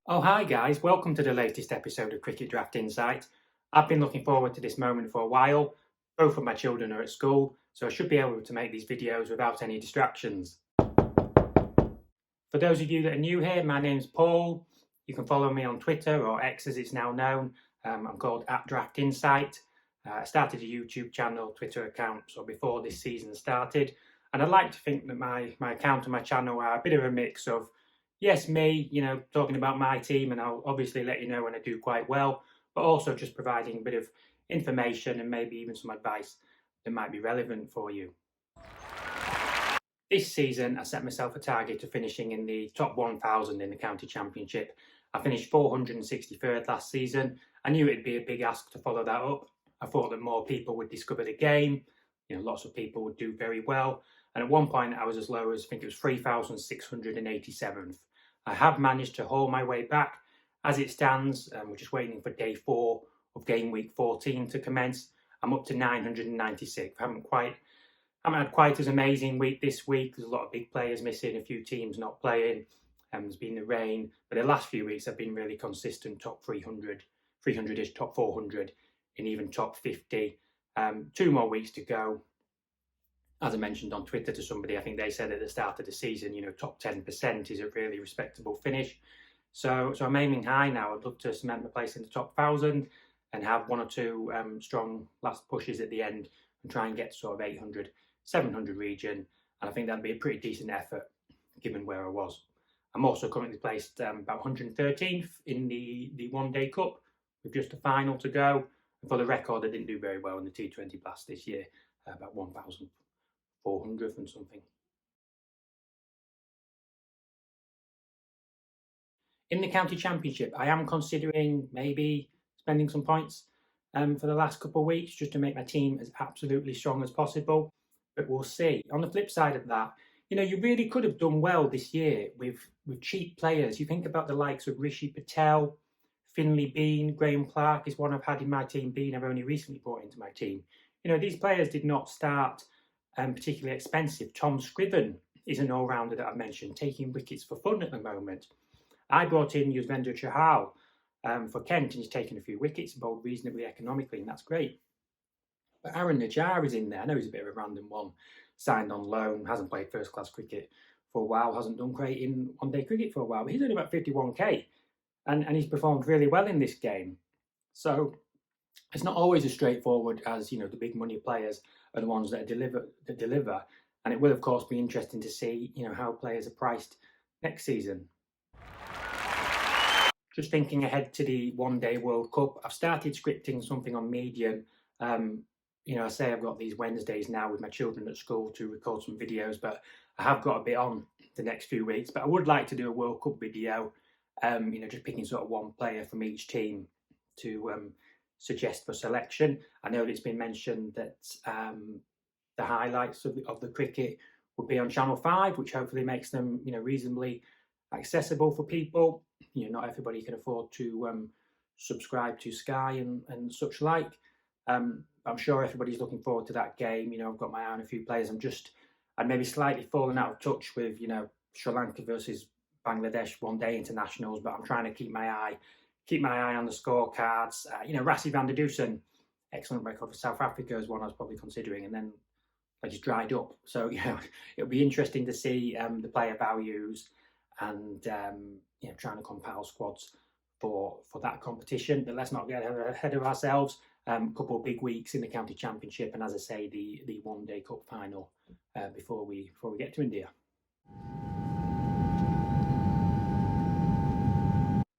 Oh, hi guys, welcome to the latest episode of Cricket Draft Insight. I've been looking forward to this moment for a while. Both of my children are at school, so I should be able to make these videos without any distractions. For those of you that are new here, my name's Paul. You can follow me on Twitter, or X as it's now known. I'm called @DraftInsight. I started a YouTube channel, Twitter account, so before this season started. And I'd like to think that my account and my channel are a bit of a mix of, yes, me, talking about my team, and I'll obviously let you know when I do quite well, but also just providing a bit of information and maybe even some advice that might be relevant for you. This season, I set myself a target of finishing in the top 1,000 in the county championship. I finished 463rd last season. I knew it'd be a big ask to follow that up. I thought that more people would discover the game. Lots of people would do very well. And at one point, I was as low as, I think it was 3,687th. I have managed to haul my way back. As it stands, we're just waiting for day 4 of game week 14 to commence. I'm up to 996. I haven't had quite as amazing week this week. There's a lot of big players missing, a few teams not playing. There's been the rain, but the last few weeks have been really consistent. Top 300-ish, top 400, and even top 50. 2 more weeks to go. As I mentioned on Twitter to somebody, I think they said at the start of the season, top 10% is a really respectable finish. So I'm aiming high now. I'd love to cement my place in the top 1,000 and have 1 or 2 strong last pushes at the end and try and get to sort of 800. 700 region, and I think that'd be a pretty decent effort given where I was. I'm also currently placed about 113th in the One Day Cup with just a final to go. And for the record, I didn't do very well in the T20 Blast this year, about 1,400th and something. In the county championship, I am considering maybe spending some points for the last couple of weeks just to make my team as absolutely strong as possible. But we'll see. On the flip side of that, you really could have done well this year with cheap players. You think about the likes of Rishi Patel, Finley Bean, Graham Clark is one I've had in my team. Bean I've only recently brought into my team. These players did not start particularly expensive. Tom Scriven is an all-rounder that I've mentioned, taking wickets for fun at the moment. I brought in Yuzvendra Chahal for Kent, and he's taken a few wickets, bowled reasonably economically, and that's great. But Aaron Najjar is in there. I know he's a bit of a random one, signed on loan, hasn't played first-class cricket for a while, hasn't done great in one-day cricket for a while, but he's only about 51k, and he's performed really well in this game. So it's not always as straightforward as, the big money players are the ones that deliver, and it will, of course, be interesting to see, how players are priced next season. Just thinking ahead to the One-Day World Cup, I've started scripting something on Medium. I say I've got these Wednesdays now with my children at school to record some videos, but I have got a bit on the next few weeks. But I would like to do a World Cup video, just picking sort of one player from each team to suggest for selection. I know that it's been mentioned that the highlights of the cricket would be on Channel 5, which hopefully makes them, reasonably accessible for people. Not everybody can afford to subscribe to Sky and such like. I'm sure everybody's looking forward to that game. I've got my eye on a few players. I'd maybe slightly fallen out of touch with, Sri Lanka versus Bangladesh one-day internationals, but I'm trying to keep my eye on the scorecards. Rassie van der Dusen, excellent record for South Africa is one I was probably considering, and then I just dried up. So, it'll be interesting to see the player values and, trying to compile squads for that competition. But let's not get ahead of ourselves. A couple of big weeks in the county championship, and as I say, the One-Day Cup final before we get to India.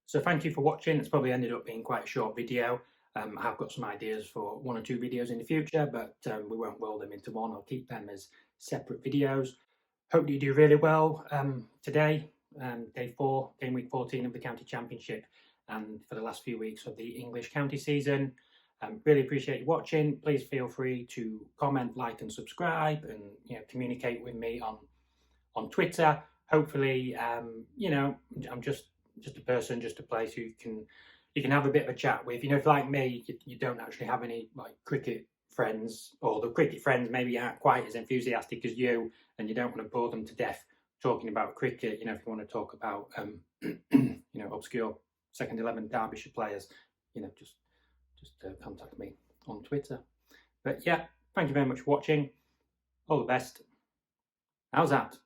So thank you for watching. It's probably ended up being quite a short video. I have got some ideas for 1 or 2 videos in the future, but we won't roll them into one. I'll keep them as separate videos. Hope you do really well today, day 4, game week 14 of the county championship, and for the last few weeks of the English county season. Really appreciate you watching. Please feel free to comment, like, and subscribe, and communicate with me on Twitter. Hopefully, I'm just a person, just a place who you can have a bit of a chat with. If like me, you don't actually have any cricket friends, or the cricket friends maybe aren't quite as enthusiastic as you, and you don't want to bore them to death talking about cricket. If you want to talk about obscure second 11 Derbyshire players, just contact me on Twitter. But yeah, thank you very much for watching. All the best. How's that?